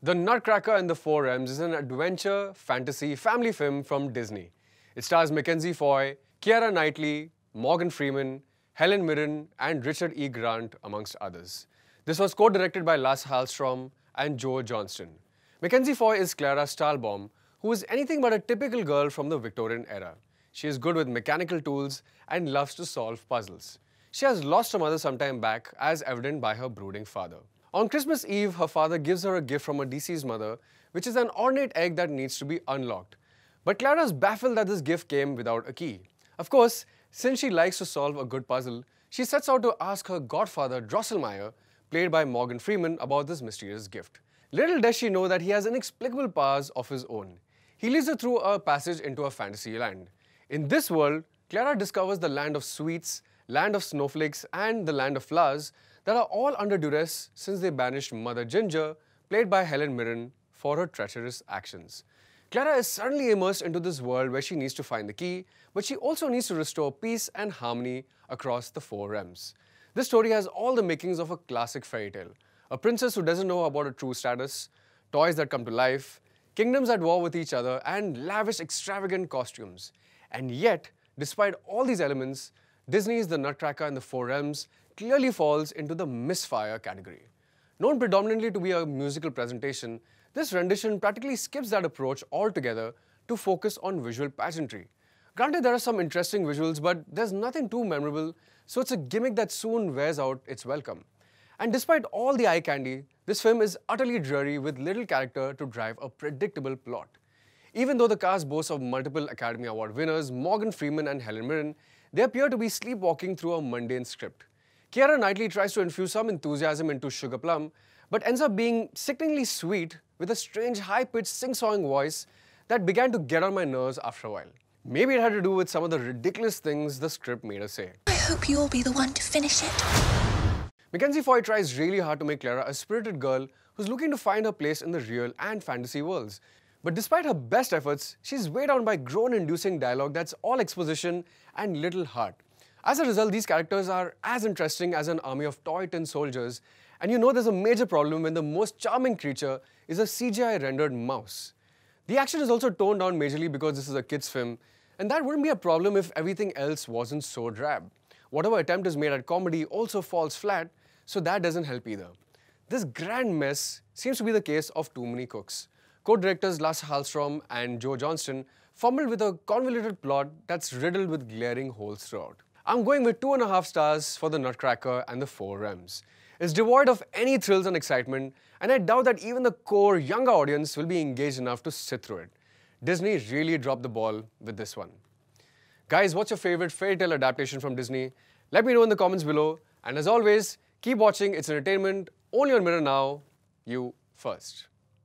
The Nutcracker and the Four M's is an adventure, fantasy, family film from Disney. It stars Mackenzie Foy, Keira Knightley, Morgan Freeman, Helen Mirren and Richard E. Grant, amongst others. This was co-directed by Lasse Hallström and Joe Johnston. Mackenzie Foy is Clara Stahlbaum, who is anything but a typical girl from the Victorian era. She is good with mechanical tools and loves to solve puzzles. She has lost her mother some time back, as evident by her brooding father. On Christmas Eve, her father gives her a gift from her deceased mother, which is an ornate egg that needs to be unlocked. But Clara is baffled that this gift came without a key. Of course, since she likes to solve a good puzzle, she sets out to ask her godfather, Drosselmeyer, played by Morgan Freeman, about this mysterious gift. Little does she know that he has inexplicable powers of his own. He leads her through a passage into a fantasy land. In this world, Clara discovers the land of sweets, land of snowflakes, and the land of flowers that are all under duress since they banished Mother Ginger, played by Helen Mirren, for her treacherous actions. Clara is suddenly immersed into this world where she needs to find the key, but she also needs to restore peace and harmony across the four realms. This story has all the makings of a classic fairy tale. A princess who doesn't know about her true status, toys that come to life, kingdoms at war with each other, and lavish, extravagant costumes. And yet, despite all these elements, Disney's The Nutcracker and the Four Realms clearly falls into the misfire category. Known predominantly to be a musical presentation, this rendition practically skips that approach altogether to focus on visual pageantry. Granted, there are some interesting visuals, but there's nothing too memorable, so it's a gimmick that soon wears out its welcome. And despite all the eye candy, this film is utterly dreary with little character to drive a predictable plot. Even though the cast boasts of multiple Academy Award winners, Morgan Freeman and Helen Mirren, they appear to be sleepwalking through a mundane script. Keira Knightley tries to infuse some enthusiasm into Sugar Plum, but ends up being sickeningly sweet with a strange high-pitched sing-sawing voice that began to get on my nerves after a while. Maybe it had to do with some of the ridiculous things the script made her say. I hope you'll be the one to finish it. Mackenzie Foy tries really hard to make Clara a spirited girl who's looking to find her place in the real and fantasy worlds. But despite her best efforts, she's weighed down by groan-inducing dialogue that's all exposition and little heart. As a result, these characters are as interesting as an army of toy tin soldiers, and you know there's a major problem when the most charming creature is a CGI-rendered mouse. The action is also toned down majorly because this is a kids' film, and that wouldn't be a problem if everything else wasn't so drab. Whatever attempt is made at comedy also falls flat, so that doesn't help either. This grand mess seems to be the case of too many cooks. Co-directors Lasse Hallström and Joe Johnston fumbled with a convoluted plot that's riddled with glaring holes throughout. I'm going with 2.5 stars for The Nutcracker and the Four Realms. It's devoid of any thrills and excitement, and I doubt that even the core younger audience will be engaged enough to sit through it. Disney really dropped the ball with this one. Guys, what's your favorite fairy tale adaptation from Disney? Let me know in the comments below. And as always, keep watching. It's entertainment only on Mirror Now. You first.